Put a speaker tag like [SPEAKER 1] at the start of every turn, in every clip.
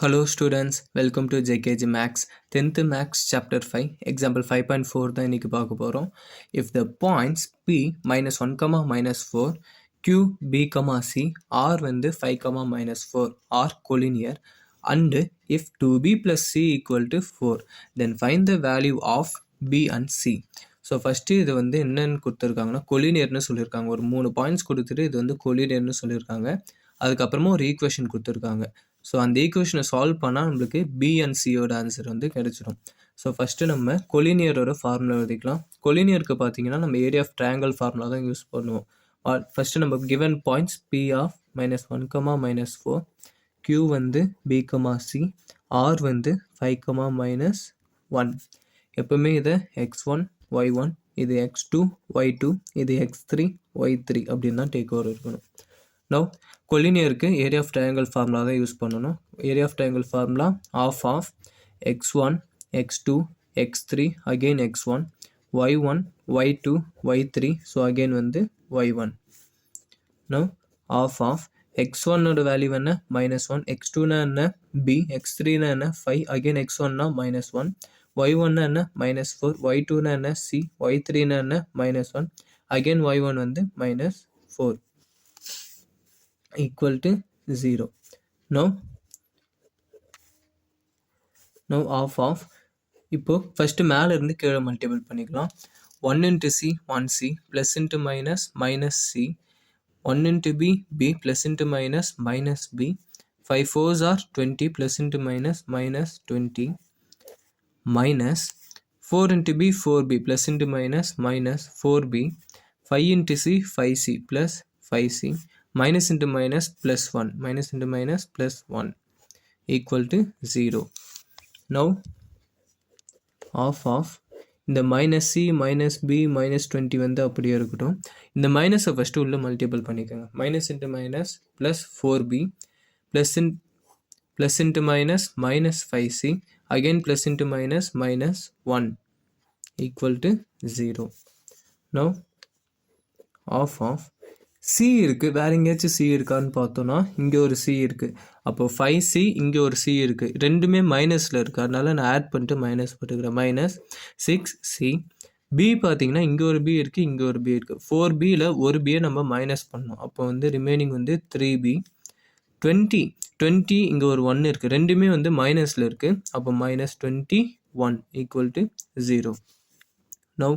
[SPEAKER 1] Hello students, welcome to JKG Max 10th Max Chapter 5 Example 5.4 தான் இன்னைக்கு பார்க்க போகிறோம். If the points P minus 1, minus 4, Q, B, C are வந்து 5, minus 4 are collinear and if 2B plus C equal to 4 then find the value of B and C. So first இது வந்து என்னென்னு கொடுத்துருக்காங்கன்னா கொலினியர்னு சொல்லியிருக்காங்க. ஒரு 3 பாயிண்ட்ஸ் கொடுத்துட்டு இது வந்து கொலினியர்னு சொல்லியிருக்காங்க. அதுக்கப்புறமா ஒரு ஈக்குவேஷன் கொடுத்துருக்காங்க. ஸோ அந்த ஈக்குவேஷனை சால்வ் பண்ணால் நம்மளுக்கு பி அண்ட் சியோட ஆன்சர் வந்து கிடைச்சிடும். ஸோ ஃபஸ்ட்டு நம்ம கொலினியரோட ஃபார்முலா எழுதிக்கலாம். கொலினியருக்கு பார்த்தீங்கன்னா நம்ம ஏரியா ஆஃப் ட்ரையாங்கிள் ஃபார்முலா தான் யூஸ் பண்ணுவோம். ஃபஸ்ட்டு நம்ம given points P of -1, -4, Q வந்து B, C, R வந்து 5, -1. எப்பவுமே இதை x1, y1, இது x2, y2, இது x3, y3 அப்படின்னு தான் டேக் ஓவர் இருக்கணும். Now கொலினியருக்கு ஏரியா ஆஃப் ட்ரையாங்கிள் ஃபார்முலா தான் யூஸ் பண்ணணும். Area of triangle formula of x1, x2, x3 again x1, y1, y2, y3 so again வந்து y1. Now ஆஃப் x1ஓட வேல்யூ என்ன -1, x2னா என்ன b, x3னா என்ன 5 அகெயின் x1னா -1, y1னா என்ன -4, y2னா என்ன c, y3னா என்ன -1 அகெயின் y1 வந்து -4 equal to 0. Now half இப்போ ஃபஸ்ட்டு மேலே இருந்து கீழே மல்டிபிள் பண்ணிக்கலாம். 1 into c 1c plus into minus c 1 into b b plus into minus b 5 4s are 20 plus into minus 20 minus 4 into b 4b plus into minus 4b 5 into c 5c plus 5c minus into minus plus 1 equal to 0. Now half இந்த minus c minus b minus 20 வந்து அப்படியே இருக்கட்டும். இந்த மைனஸை first உள்ள multiple பண்ணிக்கோங்க. minus into minus plus 4b plus into minus 5c again plus into minus 1 equal to 0. Now half C இருக்குது. வேறு எங்கேயாச்சும் சி இருக்கான்னு பார்த்தோன்னா இங்கே ஒரு சி இருக்குது. அப்போது 5c இங்கே ஒரு சி இருக்குது. ரெண்டுமே மைனஸில் இருக்குது. அதனால் நான் ஆட் பண்ணிட்டு மைனஸ் போட்டுக்கிறேன். -6c பி பார்த்தீங்கன்னா இங்கே ஒரு பி இருக்குது, இங்கே ஒரு பி இருக்குது. 4bயில் ஒரு பியை நம்ம மைனஸ் பண்ணோம். அப்போ வந்து ரிமைனிங் வந்து 3b 20 இங்கே ஒரு 1 இருக்குது. ரெண்டுமே வந்து மைனஸில் இருக்குது. அப்போ -21 equal to 0. Now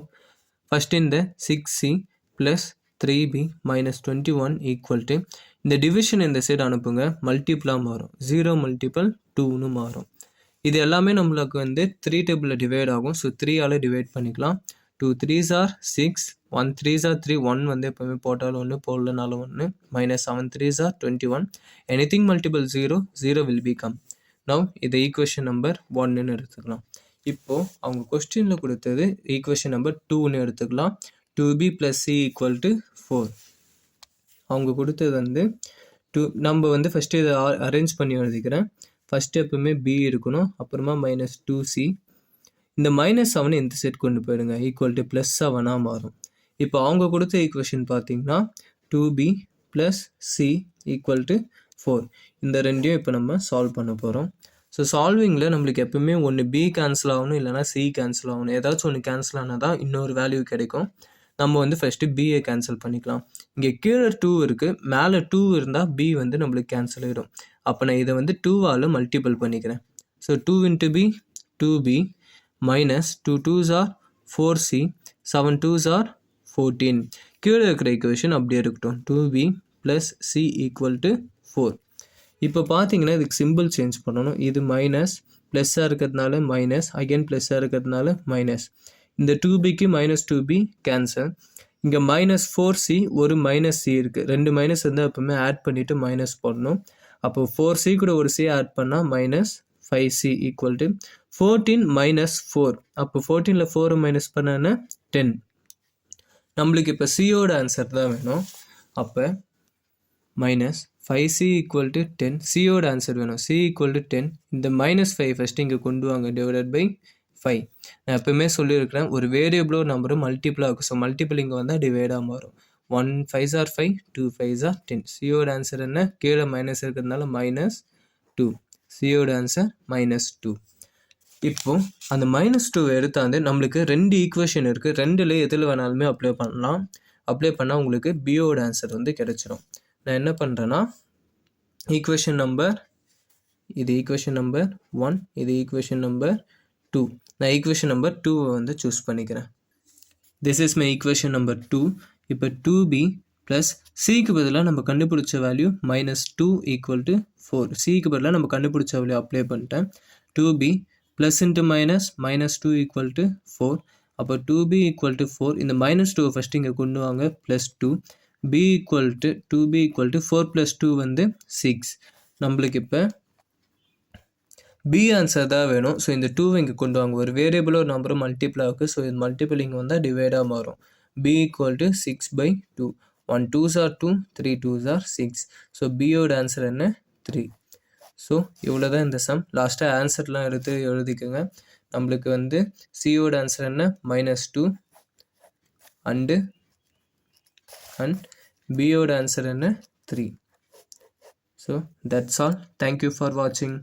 [SPEAKER 1] first இந்த 6c plus 3b minus 21 equal to இந்த டிவிஷன் இந்த சைடு அனுப்புங்க. மல்டிப்ளாக மாறும். 0 multiple 2ன்னு மாறும். இது எல்லாமே நம்மளுக்கு வந்து 3 டேபிளில் டிவைட் ஆகும். ஸோ 3ஆல் டிவைட் பண்ணிக்கலாம். 2 3s are 6 1 3s are 3 1 வந்து எப்போவுமே போட்டாலும் 1 போடலனாலும் 1 -7 3s are 21 anything multiple 0 will become. Now இது ஈக்குவேஷன் நம்பர் 1ன்னு எடுத்துக்கலாம். இப்போது அவங்க கொஸ்டினில் கொடுத்தது ஈக்குவேஷன் நம்பர் 2ன்னு எடுத்துக்கலாம். 2b plus c equal to 4. அவங்க கொடுத்தது வந்து நம்ம வந்து ஃபஸ்ட்டு இதை அரேஞ்ச் பண்ணி எழுதிக்கிறேன். ஃபஸ்ட்டு எப்பவுமே b இருக்கணும். அப்புறமா -2c இந்த -7 இந்த செட் கொண்டு போயிடுங்க. ஈக்குவல் டு +7ஆக மாறும். இப்போ அவங்க கொடுத்த ஈக்குவேஷன் பார்த்தீங்கன்னா 2b plus c equal to 4. இந்த ரெண்டையும் இப்போ நம்ம சால்வ் பண்ண போகிறோம். ஸோ சால்விங்கில் நம்மளுக்கு எப்பவுமே ஒன்று b கேன்சல் ஆகணும், இல்லைனா c கேன்சல் ஆகணும். ஏதாச்சும் ஒன்று கேன்சல் ஆனால் தான் இன்னொரு வேல்யூ கிடைக்கும். நம்ம வந்து ஃபஸ்ட்டு பியை கேன்சல் பண்ணிக்கலாம். இங்கே கீழே 2 இருக்குது, மேலே 2 இருந்தால் b வந்து நம்மளுக்கு கேன்சல் ஆகிடும். அப்போ நான் இதை வந்து 2ஆல் மல்டிபிள் பண்ணிக்கிறேன். So 2 into b 2b minus 2 2s are 4c 7 2s are 14. கீழே இருக்கிற ஈக்குவேஷன் அப்படியே இருக்கட்டும். 2b plus c equal to 4. இப்போ பார்த்தீங்கன்னா இதுக்கு சிம்பிள் சேஞ்ச் பண்ணணும். இது மைனஸ் ப்ளஸ்ஸாக இருக்கிறதுனால மைனஸ், அகெயின் ப்ளஸ்ஸாக இருக்கிறதுனால மைனஸ். இந்த 2bக்கு -2b கேன்சல். இங்கே -4c ஒரு -c இருக்குது. ரெண்டு மைனஸ் வந்து எப்பவுமே ஆட் பண்ணிவிட்டு மைனஸ் போடணும். அப்போ 4c கூட ஒரு c ஆட் பண்ணால் -5c equal to 14 - 4. அப்போ 14ல் 4 மைனஸ் பண்ணால் 10. நம்மளுக்கு இப்போ சியோட ஆன்சர் தான் வேணும். அப்போ -5c equal to 10. சியோட ஆன்சர் வேணும். c equal to 10. இந்த -5 ஃபஸ்ட்டு இங்கே கொண்டு வாங்க டிவைடட் பை 5. நான் எப்பவுமே சொல்லியிருக்கிறேன், ஒரு வேரியபிளோ நம்பரும் மல்டிபிளாக இருக்கும். ஸோ மல்டிபிள் இங்கே வந்தால் டிவைடாக மாறும். 1 5s are 5 2 5s are 10. சியோட ஆன்சர் என்ன? கீழே மைனஸ் இருக்கிறதுனால -2. சியோட ஆன்சர் -2. இப்போ அந்த -2 எடுத்தாந்து நம்மளுக்கு 2 ஈக்குவேஷன் இருக்குது. 2ல் எதில் வேணாலுமே அப்ளை பண்ணலாம். அப்ளை பண்ணால் உங்களுக்கு பியோட ஆன்சர் வந்து கிடைச்சிரும். நான் என்ன பண்ணுறேன்னா ஈக்குவேஷன் நம்பர் இது ஈக்குவேஷன் நம்பர் 1, இது ஈக்குவேஷன் நம்பர் 2. நான் ஈக்குவேஷன் நம்பர் 2 வந்து சூஸ் பண்ணிக்கிறேன். This is my equation number 2. இப்போ 2b ப்ளஸ் சிக்கு பதிலாக நம்ம கண்டுபிடிச்ச வேல்யூ -2 = 4. சிக்கு பதிலாக நம்ம கண்டுபிடிச்ச வேல்யூ அப்ளை பண்ணிட்டேன். 2b plus into minus -2 = 4. அப்போ 2b = 4. இந்த -2 ஃபஸ்ட்டு இங்கே கொண்டு வாங்க. +2 2b = 4 + 2 வந்து 6. நம்மளுக்கு இப்போ பி ஆன்சர் தான் வேணும். ஸோ இந்த 2 இங்கே கொண்டு வாங்க. ஒரு வேரியபிள் ஒரு நம்பரும் மல்டிப்ளை ஆகுது. ஸோ இது மல்டிபிளிங் வந்தால் டிவைடாக மாறும். b = 6/2. 1 2s are 2, 3 2s are 6. So பியோட ஆன்சர் என்ன 3. ஸோ இவ்வளோ தான் இந்த சம். லாஸ்ட்டாக ஆன்சர்லாம் எடுத்து எழுதிக்கோங்க. நம்மளுக்கு வந்து சியோட ஆன்சர் என்ன -2 அண்ட் பியோட ஆன்சர் என்ன 3. So that's all. Thank you for வாட்சிங்.